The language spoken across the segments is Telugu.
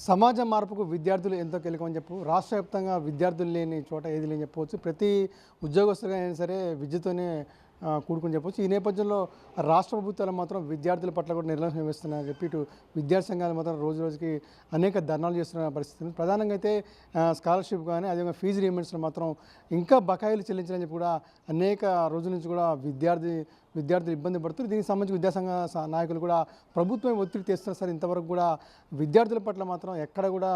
సమాజ మార్పుకు విద్యార్థులు ఎంతో కీలకమని రాష్ట్ర వ్యాప్తంగా విద్యార్థులు లేని చోట ఏది లేని చెప్పవచ్చు. ప్రతి ఉద్యోగస్తులుగా అయినా సరే విద్యతోనే కూడుకుని చెప్పవచ్చు. ఈ నేపథ్యంలో రాష్ట్ర ప్రభుత్వాలు మాత్రం విద్యార్థుల పట్ల కూడా నిర్లక్ష్యం వస్తున్నాయని చెప్పి ఇటు విద్యార్థి సంఘాలు మాత్రం రోజు రోజుకి అనేక ధర్నాలు చేస్తున్న పరిస్థితి ఉంది. ప్రధానంగా అయితే స్కాలర్షిప్ కానీ అదేవిధంగా ఫీజు రీయింబర్స్మెంట్లో మాత్రం ఇంకా బకాయిలు చెల్లించాలని చెప్పి కూడా అనేక రోజుల నుంచి కూడా విద్యార్థులు ఇబ్బంది పడుతున్నారు. దీనికి సంబంధించి విద్యాసంఘ నాయకులు కూడా ప్రభుత్వం ఒత్తిడి తెస్తున్నారు. సరే ఇంతవరకు కూడా విద్యార్థుల పట్ల మాత్రం ఎక్కడ కూడా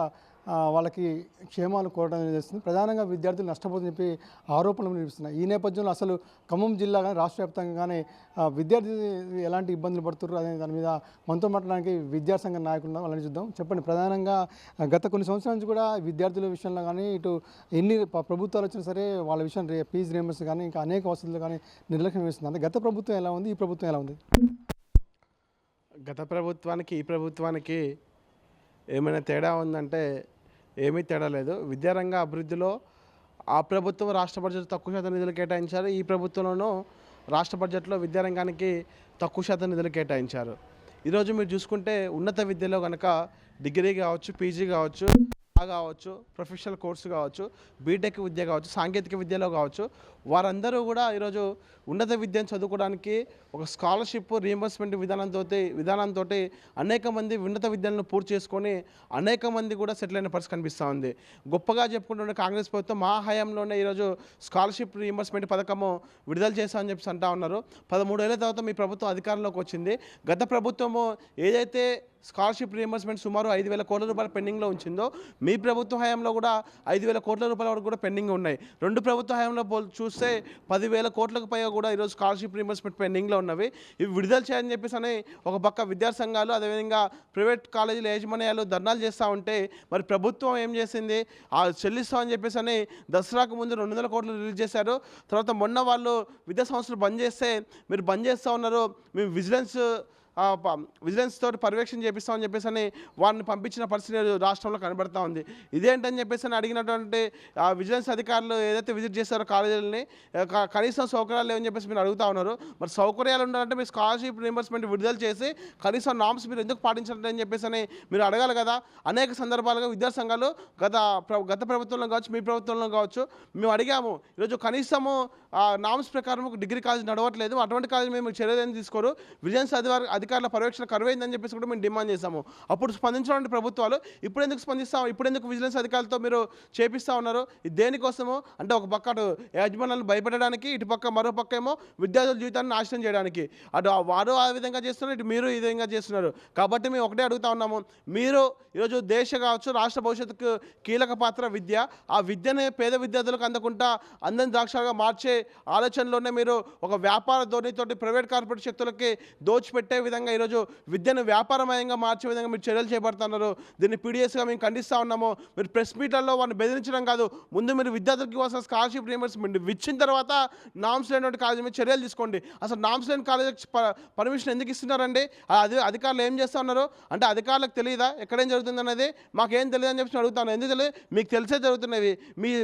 వాళ్ళకి క్షేమాలు కోరడం చేస్తుంది. ప్రధానంగా విద్యార్థులు నష్టపోతుందని చెప్పి ఆరోపణలు వినిపిస్తున్నాయి. ఈ నేపథ్యంలో అసలు ఖమ్మం జిల్లా కానీ రాష్ట్ర వ్యాప్తంగా కానీ విద్యార్థులు ఎలాంటి ఇబ్బందులు పడుతున్నారు అనే దాని మీద మనతో మాట్లాడడానికి విద్యాసంఘ నాయకులు వాళ్ళని చూద్దాం. చెప్పండి, ప్రధానంగా గత కొన్ని సంవత్సరాల నుంచి కూడా విద్యార్థుల విషయంలో కానీ ఇటు ఎన్ని ప్రభుత్వాలు వచ్చినా సరే వాళ్ళ విషయం ఫీజు రీయింబర్స్ కానీ ఇంకా అనేక వసతులు కానీ నిర్లక్ష్యం వేస్తుంది. అంటే గత ప్రభుత్వం ఎలా ఉంది, ఈ ప్రభుత్వం ఎలా ఉంది? గత ప్రభుత్వానికి ఈ ప్రభుత్వానికి ఏమైనా తేడా ఉందంటే ఏమీ తేడా లేదు. విద్యారంగ అభివృద్ధిలో ఆ ప్రభుత్వం రాష్ట్ర బడ్జెట్ తక్కువ శాతం నిధులు కేటాయించారు. ఈ ప్రభుత్వంలోనూ రాష్ట్ర బడ్జెట్లో విద్యారంగానికి తక్కువ శాతం నిధులు కేటాయించారు. ఈరోజు మీరు చూసుకుంటే ఉన్నత విద్యలో కనుక డిగ్రీ కావచ్చు, పీజీ కావచ్చు, కావచ్చు, ప్రొఫెషనల్ కోర్సు కావచ్చు, బీటెక్ విద్య కావచ్చు, సాంకేతిక విద్యలో కావచ్చు, వారందరూ కూడా ఈరోజు ఉన్నత విద్యను చదువుకోవడానికి ఒక స్కాలర్షిప్ రీయింబర్స్మెంట్ విధానంతో అనేక మంది ఉన్నత విద్యలను పూర్తి చేసుకొని అనేక మంది కూడా సెటిల్ అయిన పరిస్థితి కనిపిస్తూ ఉంది. గొప్పగా చెప్పుకుంటున్న కాంగ్రెస్ ప్రభుత్వం మా హయాంలోనే ఈరోజు స్కాలర్షిప్ రీయింబర్స్మెంట్ పథకము విడుదల చేస్తామని చెప్పి అంటా ఉన్నారు. 13 ఏళ్ల తర్వాత మీ ప్రభుత్వం అధికారంలోకి వచ్చింది. గత ప్రభుత్వము ఏదైతే స్కాలర్షిప్ రీయింబర్స్మెంట్ సుమారు 5,000 కోట్ల రూపాయలు పెండింగ్లో ఉంచిందో మీ ప్రభుత్వ హయాంలో కూడా 5,000 కోట్ల రూపాయల వరకు కూడా పెండింగ్ ఉన్నాయి. రెండు ప్రభుత్వ హయాంలో చూస్తే 10,000 కోట్లకు పైగా కూడా ఈరోజు స్కాలర్షిప్ రీయింబర్స్మెంట్ పెండింగ్లో ఉన్నవి. ఇవి విడుదల చేయాలని చెప్పేసి అని ఒక పక్క విద్యార్థి సంఘాలు అదేవిధంగా ప్రైవేట్ కాలేజీల యాజమాన్యాలు ధర్నాలు చేస్తూ ఉంటే మరి ప్రభుత్వం ఏం చేసింది, చెల్లిస్తామని చెప్పేసి అని దసరాకు ముందు 200 కోట్లు రిలీజ్ చేశారు. తర్వాత మొన్న వాళ్ళు విద్యా సంస్థలు బంద్ చేస్తే మీరు బంద్ చేస్తూ ఉన్నారు, మేము విజిలెన్స్ తోటి పర్యవేక్షణ చేపిస్తామని చెప్పేసి అని వారిని పంపించిన పరిస్థితి రాష్ట్రంలో కనబడతా ఉంది. ఇదేంటని చెప్పేసి అని అడిగినటువంటి విజిలెన్స్ అధికారులు ఏదైతే విజిట్ చేస్తారో కాలేజీలని కనీసం సౌకర్యాలు లేవని చెప్పేసి మీరు అడుగుతూ ఉన్నారు. మరి సౌకర్యాలు ఉండాలంటే మీరు స్కాలర్షిప్ రీయింబర్స్మెంట్ విడుదల చేసి కనీసం నామ్స్ మీరు ఎందుకు పాటించాలని చెప్పేసి అని మీరు అడగాలి కదా. అనేక సందర్భాలుగా విద్యార్థి సంఘాలు గత ప్రభుత్వంలో కావచ్చు, మీ ప్రభుత్వంలో కావచ్చు మేము అడిగాము. ఈరోజు కనీసము నామ్స్ ప్రకారం డిగ్రీ కాలేజ్ నడవట్లేదు, అటువంటి కాలేజ్ మేము చర్యలు తీసుకోరు, విజిలెన్స్ అధికారుల పర్యవేక్షణ కరువైందని చెప్పేసి కూడా మేము డిమాండ్ చేశాము. అప్పుడు స్పందించినటువంటి ప్రభుత్వాలు ఇప్పుడు ఎందుకు విజిలెన్స్ అధికారులతో మీరు చేపిస్తూ ఉన్నారు? ఇది దేనికోసము అంటే ఒక పక్క అటు యాజమాన్యాలను భయపెట్టడానికి, ఇటు పక్క మరో పక్క ఏమో విద్యార్థుల జీవితాన్ని నాశనం చేయడానికి. అటు వారు ఆ విధంగా చేస్తున్నారు, ఇటు మీరు ఈ విధంగా చేస్తున్నారు. కాబట్టి మేము ఒకటే అడుగుతా ఉన్నాము, మీరు ఈరోజు దేశ కావచ్చు రాష్ట్ర భవిష్యత్తుకు కీలక పాత్ర విద్య. ఆ విద్యనే పేద విద్యార్థులకు అందకుండా అందని ద్రాక్షగా మార్చే ఆలోచనలోనే మీరు ఒక వ్యాపార ధోరణితోటి ప్రైవేట్ కార్పొరేట్ శక్తులకి దోచిపెట్టే విధంగా ఈరోజు విద్యను వ్యాపారమయంగా మార్చే విధంగా మీరు చర్యలు చేపడుతున్నారు. దీన్ని పీడిఎస్గా మేము ఖండిస్తూ ఉన్నాము. మీరు ప్రెస్ మీట్లలో వారిని బెదిరించడం కాదు, ముందు మీరు విద్యార్థులకి ఇవ్వాల్సిన స్కాలర్షిప్ రీయింబర్స్మెంట్ ఇచ్చిన తర్వాత నామ్స్ లేనటువంటి కాలేజీ మీద చర్యలు తీసుకోండి. అసలు నామ్స్ లేని కాలేజీకి పర్మిషన్ ఎందుకు ఇస్తున్నారండి? అధికారులు ఏం చేస్తూ ఉన్నారు అంటే అధికారులకు తెలియదా ఎక్కడేం జరుగుతుంది అనేది? మాకేం తెలియదు అని చెప్పి అడుగుతాను. ఎందుకు తెలియదు? మీకు తెలిసే జరుగుతున్నవి.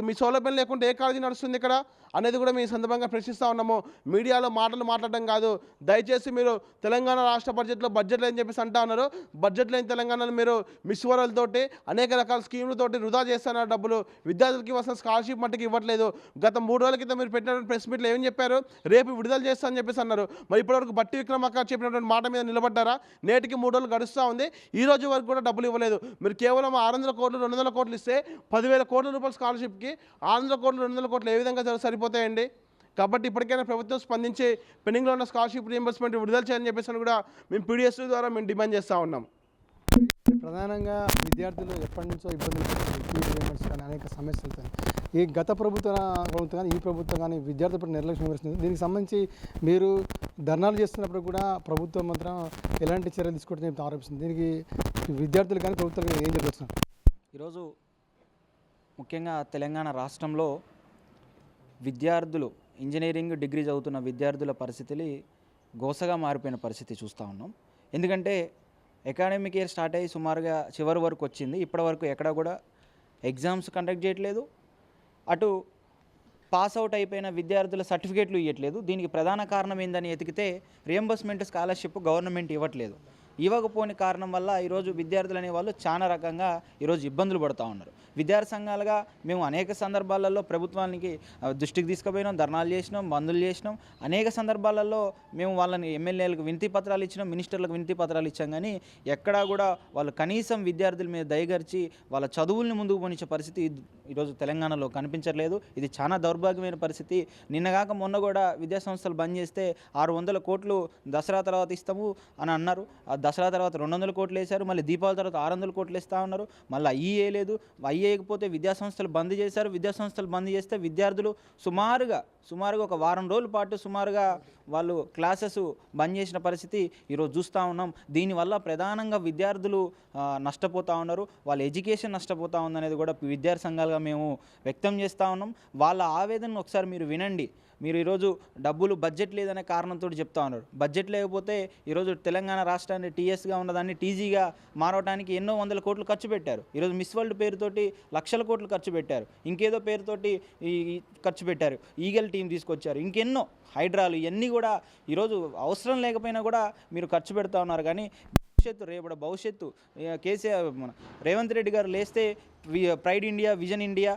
మీ సౌలభ్యం లేకుండా ఏ కాలేజీ నడుస్తుంది ఇక్కడ అనేది కూడా మీ సందర్భంగా ప్రశ్నిస్తూ ఉన్నాము. మీడియాలో మాట్లాడడం కాదు. దయచేసి మీరు తెలంగాణ రాష్ట్ర బడ్జెట్లు అని చెప్పేసి అంటా ఉన్నారు. బడ్జెట్ లేని తెలంగాణలో మీరు మిస్వరలతోటి అనేక రకాల స్కీములతోటి వృధా చేస్తున్నారు డబ్బులు. విద్యార్థులకి ఇవ్వాల్సిన స్కాలర్షిప్ మట్టుకు ఇవ్వట్లేదు. గత 3 రోజుల క్రితం మీరు పెట్టినటువంటి ప్రెస్ మీట్లో ఏం చెప్పారు? రేపు విడుదల చేస్తా అని చెప్పేసి అన్నారు. మరి ఇప్పటివరకు బట్టి విక్రమార్క చెప్పినటువంటి మాట మీద నిలబడ్డారా? నేటికి 3 రోజులు గడుస్తూ ఉంది, ఈ రోజు వరకు కూడా డబ్బులు ఇవ్వలేదు. మీరు కేవలం 600 కోట్లు 200 కోట్లు ఇస్తే 10,000 కోట్ల రూపాయల స్కాలర్షిప్కి 600 కోట్లు 200 కోట్లు ఏ విధంగా సరిపోతాయండి? కాబట్టి ఇప్పటికైనా ప్రభుత్వం స్పందించి పెండింగ్లో ఉన్న స్కాలర్షిప్ రీయింబర్స్మెంట్ విడుదల చేయాలని చెప్పేసి కూడా మేము పీడిఎస్ ద్వారా మేము డిమాండ్ చేస్తూ ఉన్నాం. ప్రధానంగా విద్యార్థులు ఎప్పటి నుంచో ఇబ్బందులు ఫీజు రీయింబర్స్ కానీ అనేక సమస్యలు ఈ గత ప్రభుత్వం కానీ ఈ ప్రభుత్వం కానీ విద్యార్థులపై నిర్లక్ష్యం వహిస్తుంది. దీనికి సంబంధించి మీరు ధర్నాలు చేస్తున్నప్పుడు కూడా ప్రభుత్వం మాత్రం ఎలాంటి చర్యలు తీసుకుంటుందని చెప్పి ఆరోపిస్తుంది. దీనికి విద్యార్థులు కానీ ప్రభుత్వాలు కానీ ఏం జరుగుతుంది? ఈరోజు ముఖ్యంగా తెలంగాణ రాష్ట్రంలో విద్యార్థులు ఇంజనీరింగ్ డిగ్రీ చదువుతున్న విద్యార్థుల పరిస్థితులు గోసగా మారిపోయిన పరిస్థితి చూస్తూ ఉన్నాం. ఎందుకంటే అకాడమిక్ ఇయర్ స్టార్ట్ అయ్యి సుమారుగా చివరి వరకు వచ్చింది, ఇప్పటి వరకు ఎక్కడ కూడా ఎగ్జామ్స్ కండక్ట్ చేయట్లేదు, అటు పాస్ అవుట్ అయిపోయిన విద్యార్థుల సర్టిఫికేట్లు ఇవ్వట్లేదు. దీనికి ప్రధాన కారణం ఏందని ఎతికితే రీయింబర్స్మెంట్ స్కాలర్షిప్ గవర్నమెంట్ ఇవ్వట్లేదు. ఇవ్వకపోని కారణం వల్ల ఈరోజు విద్యార్థులు అనేవాళ్ళు చాలా రకంగా ఈరోజు ఇబ్బందులు పడుతూ ఉన్నారు. విద్యార్థి సంఘాలుగా మేము అనేక సందర్భాలలో ప్రభుత్వానికి దృష్టికి తీసుకుపోయినాం, ధర్నాలు చేసినాం, బంధులు చేసినాం. అనేక సందర్భాలలో మేము వాళ్ళని ఎమ్మెల్యేలకు వినతి పత్రాలు ఇచ్చినాం, మినిస్టర్లకు వినతి పత్రాలు ఇచ్చాం. కానీ ఎక్కడా కూడా వాళ్ళు కనీసం విద్యార్థుల మీద దయగరిచి వాళ్ళ చదువుల్ని ముందుకు పోనిచ్చే పరిస్థితి ఈరోజు తెలంగాణలో కనిపించట్లేదు. ఇది చాలా దౌర్భాగ్యమైన పరిస్థితి. నిన్నగాక మొన్న కూడా విద్యాసంస్థలు బంద్ చేస్తే 600 కోట్లు దసరా తర్వాత ఇస్తాము అని అన్నారు. ఆ దసరా తర్వాత 200 కోట్లు వేశారు. మళ్ళీ దీపావళి తర్వాత 600 కోట్లు ఇస్తా ఉన్నారు. మళ్ళీ అయ్యి వేయలేదు. అయ్యి వేయకపోతే విద్యాసంస్థలు బంద్ చేశారు. విద్యాసంస్థలు బంద్ చేస్తే విద్యార్థులు సుమారుగా ఒక వారం రోజుల పాటు సుమారుగా వాళ్ళు క్లాసెస్ బంద్ చేసిన పరిస్థితి ఈరోజు చూస్తూ ఉన్నాం. దీనివల్ల ప్రధానంగా విద్యార్థులు నష్టపోతూ ఉన్నారు. వాళ్ళ ఎడ్యుకేషన్ నష్టపోతూ ఉందనేది కూడా విద్యార్థి సంఘాలుగా మేము వ్యక్తం చేస్తూ ఉన్నాం. వాళ్ళ ఆవేదనను ఒకసారి మీరు వినండి. మీరు ఈరోజు డబ్బులు బడ్జెట్ లేదనే కారణంతో చెప్తా ఉన్నారు. బడ్జెట్ లేకపోతే ఈరోజు తెలంగాణ రాష్ట్రాన్ని టీఎస్గా ఉన్నదాన్ని టీజీగా మారవడానికి ఎన్నో వందల కోట్లు ఖర్చు పెట్టారు. ఈరోజు మిస్ వరల్డ్ పేరుతోటి లక్షల కోట్లు ఖర్చు పెట్టారు. ఇంకేదో పేరుతోటి ఖర్చు పెట్టారు. ఈగల్ టీం తీసుకొచ్చారు. ఇంకెన్నో హైడ్రాలు ఇవన్నీ కూడా ఈరోజు అవసరం లేకపోయినా కూడా మీరు ఖర్చు పెడతా ఉన్నారు. కానీ రేపటి భవిష్యత్తు కేసీఆర్ రేవంత్ రెడ్డి గారు లేస్తే ప్రైడ్ ఇండియా, విజన్ ఇండియా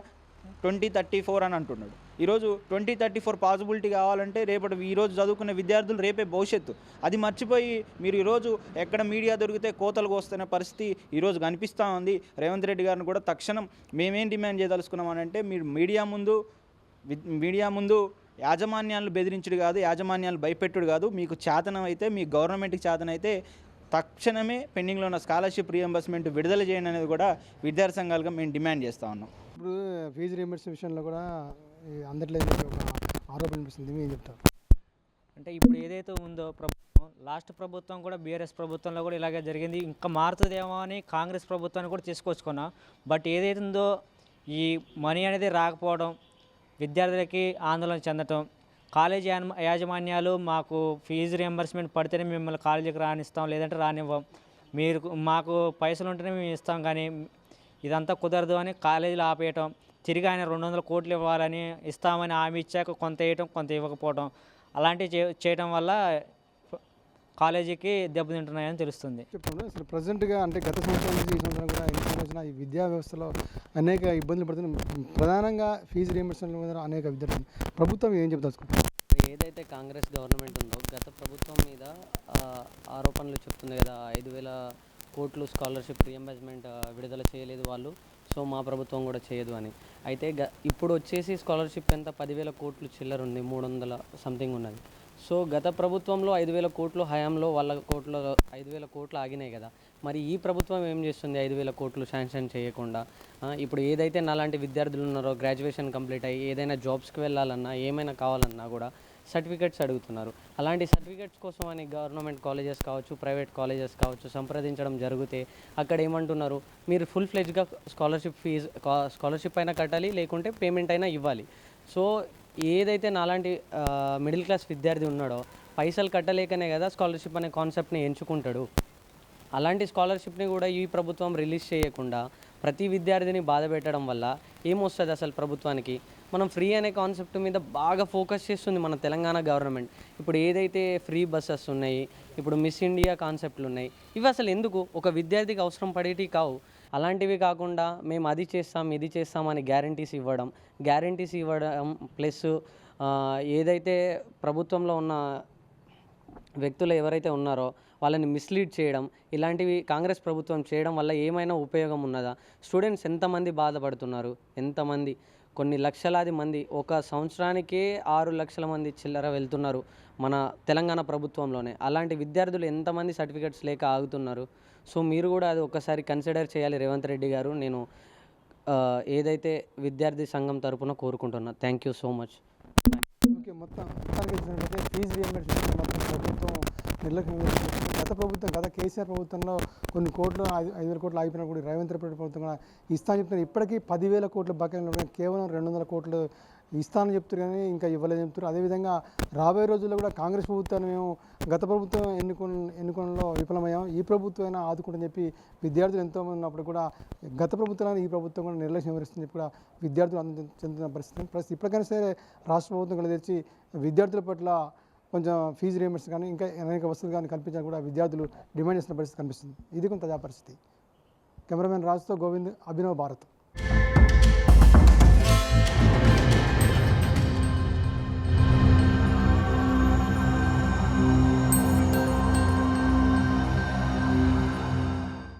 2034 అని అంటున్నాడు. ఈరోజు 2034 పాసిబిలిటీ కావాలంటే ఈరోజు చదువుకునే విద్యార్థులు రేపే భవిష్యత్తు. అది మర్చిపోయి మీరు ఈరోజు ఎక్కడ మీడియా దొరికితే కోతలకు వస్తున్న పరిస్థితి ఈరోజు కనిపిస్తూ ఉంది. రేవంత్ రెడ్డి గారిని కూడా తక్షణం మేమేం డిమాండ్ చేయదలుచుకున్నామనంటే మీరు మీడియా ముందు యాజమాన్యాలను బెదిరించుడు కాదు, యాజమాన్యాలు భయపెట్టుడు కాదు. మీకు చేతనం అయితే, మీ గవర్నమెంట్కి చేతన అయితే తక్షణమే పెండింగ్లో ఉన్న స్కాలర్షిప్ రీఎంబర్స్మెంట్ విడుదల చేయండి అనేది కూడా విద్యార్థి సంఘాలుగా మేము డిమాండ్ చేస్తూ ఉన్నాం. ఇప్పుడు ఫీజు రీయింబర్స్మెంట్ విషయంలో కూడా అందట్లేదు ఒక ఆరోపణ అనిపిస్తుంది. ఏం చెప్తారు? అంటే ఇప్పుడు ఏదైతే ఉందో ప్రభుత్వం, లాస్ట్ ప్రభుత్వం కూడా బీఆర్ఎస్ ప్రభుత్వంలో కూడా ఇలాగే జరిగింది. ఇంకా మారుతుందేమో అని కాంగ్రెస్ ప్రభుత్వాన్ని కూడా తీసుకొచ్చుకున్నాం. బట్ ఏదైతే ఉందో ఈ మనీ అనేది రాకపోవడం, విద్యార్థులకి ఆందోళన చెందటం, కాలేజీ యాజమాన్యాలు మాకు ఫీజు రియంబర్స్మెంట్ పడితేనే మిమ్మల్ని కాలేజీకి రానిస్తాం, లేదంటే రానివ్వం, మాకు పైసలు ఉంటేనే మేము ఇస్తాం, కానీ ఇదంతా కుదరదు అని కాలేజీలు ఆపేయటం, తిరిగి ఆయన 200 కోట్లు ఇవ్వాలని ఇస్తామని హామీ ఇచ్చాక కొంత వేయటం, కొంత ఇవ్వకపోవడం, అలాంటివి చేయటం వల్ల కాలేజీకి దెబ్బతింటున్నాయని తెలుస్తుంది. చెప్పండి అసలు ప్రజెంట్గా అంటే గత సంవత్సరం నుంచి ఈ సంవత్సరం కూడా ఎన్ని సంవత్సరం ఈ విద్యా వ్యవస్థలో అనేక ఇబ్బందులు పడుతున్నాయి. ప్రధానంగా ఫీజు రీయింబర్స్మెంట్ మీద అనేక విద్యార్థులు ప్రభుత్వం ఏం చెప్తారు? ఏదైతే కాంగ్రెస్ గవర్నమెంట్ ఉందో గత ప్రభుత్వం మీద ఆరోపణలు చెప్తుంది కదా, 5,000 కోట్లు స్కాలర్షిప్ రీఎంబర్స్మెంట్ విడుదల చేయలేదు వాళ్ళు, సో మా ప్రభుత్వం కూడా చేయదు అని. అయితే ఇప్పుడు వచ్చేసి స్కాలర్షిప్ ఎంత 10,000 కోట్లు చిల్లర ఉంది, 300 సంథింగ్ ఉన్నది. సో గత ప్రభుత్వంలో 5,000 కోట్లు హయాంలో వాళ్ళ 5,000 కోట్లు ఆగినాయి కదా, మరి ఈ ప్రభుత్వం ఏం చేస్తుంది 5,000 కోట్లు శాంక్షన్ చేయకుండా? ఇప్పుడు ఏదైతే నాలాంటి విద్యార్థులు ఉన్నారో గ్రాడ్యుయేషన్ కంప్లీట్ అయ్యి ఏదైనా జాబ్స్కి వెళ్ళాలన్నా ఏమైనా కావాలన్నా కూడా సర్టిఫికెట్స్ అడుగుతున్నారు. అలాంటి సర్టిఫికెట్స్ కోసం అని గవర్నమెంట్ కాలేజెస్ కావచ్చు, ప్రైవేట్ కాలేజెస్ కావచ్చు సంప్రదించడం జరిగితే అక్కడ ఏమంటున్నారు, మీరు ఫుల్ ఫ్లెడ్జ్గా స్కాలర్షిప్ అయినా కట్టాలి, లేకుంటే పేమెంట్ అయినా ఇవ్వాలి. సో ఏదైతే నాలాంటి మిడిల్ క్లాస్ విద్యార్థి ఉన్నాడో పైసలు కట్టలేకనే కదా స్కాలర్షిప్ అనే కాన్సెప్ట్ని ఎంచుకుంటాడు. అలాంటి స్కాలర్షిప్ని కూడా ఈ ప్రభుత్వం రిలీజ్ చేయకుండా ప్రతి విద్యార్థిని బాధ పెట్టడం వల్ల ఏమొస్తుంది అసలు ప్రభుత్వానికి? మనం ఫ్రీ అనే కాన్సెప్ట్ మీద బాగా ఫోకస్ చేస్తుంది మన తెలంగాణ గవర్నమెంట్. ఇప్పుడు ఏదైతే ఫ్రీ బస్సెస్ ఉన్నాయి, ఇప్పుడు మిస్ ఇండియా కాన్సెప్ట్లు ఉన్నాయి, ఇవి అసలు ఎందుకు? ఒక విద్యార్థికి అవసరం పడేటివి కావు. అలాంటివి కాకుండా మేము అది చేస్తాం ఇది చేస్తామని గ్యారంటీస్ ఇవ్వడం ప్లస్ ఏదైతే ప్రభుత్వంలో ఉన్న వ్యక్తులు ఎవరైతే ఉన్నారో వాళ్ళని మిస్లీడ్ చేయడం, ఇలాంటివి కాంగ్రెస్ ప్రభుత్వం చేయడం వల్ల ఏమైనా ఉపయోగం ఉన్నదా? స్టూడెంట్స్ ఎంతమంది బాధపడుతున్నారు, ఎంతమంది, కొన్ని లక్షలాది మంది, ఒక సంవత్సరానికే 6 లక్షల మంది చిల్లర వెళ్తున్నారు మన తెలంగాణ ప్రభుత్వంలోనే. అలాంటి విద్యార్థులు ఎంతమంది సర్టిఫికెట్స్ లేక ఆగుతున్నారు? సో మీరు కూడా అది ఒకసారి కన్సిడర్ చేయాలి రేవంత్ రెడ్డి గారు. నేను ఏదైతే విద్యార్థి సంఘం తరపున కోరుకుంటున్నా. Thank you so much. Okay, మొత్తానికి ఫీజు రీయింబర్స్మెంట్ మొత్తం ప్రభుత్వం నిర్లక్ష్యం. గత కేసీఆర్ ప్రభుత్వంలో కొన్ని కోట్లు 5,000 కోట్లు ఆగిపోయినా కూడా రేవంత్ రెడ్డి ప్రభుత్వం కూడా ఇస్తానని చెప్తున్నారు. ఇప్పటికీ 10,000 కోట్ల బకాయిలు ఉన్నాయి, కేవలం 200 కోట్లు ఇస్తానని చెప్తారు కానీ ఇంకా ఇవ్వలేదని చెప్తారు. అదేవిధంగా రాబోయే రోజుల్లో కూడా కాంగ్రెస్ ప్రభుత్వాన్ని మేము గత ప్రభుత్వం ఎన్నుకోవడంలో విఫలమయ్యాం, ఈ ప్రభుత్వం అయినా ఆదుకుంటని చెప్పి విద్యార్థులు ఎంతోమంది ఉన్నప్పుడు కూడా గత ప్రభుత్వాన్ని ఈ ప్రభుత్వం కూడా నిర్లక్ష్యం వహిస్తుందని చెప్పి కూడా విద్యార్థులు చెందుతున్న పరిస్థితి. ఇప్పటికైనా సరే రాష్ట్ర ప్రభుత్వం కూడా తెచ్చి విద్యార్థుల పట్ల కొంచెం ఫీజు రియంబర్స్ కానీ ఇంకా అనేక వసతులు కానీ కల్పించాలని కూడా విద్యార్థులు డిమాండ్ చేస్తున్న పరిస్థితి కనిపిస్తుంది. ఇది కొంత తాజా పరిస్థితి. కెమెరామెన్ రాజుతో గోవింద్, అభినవ్ భారత్.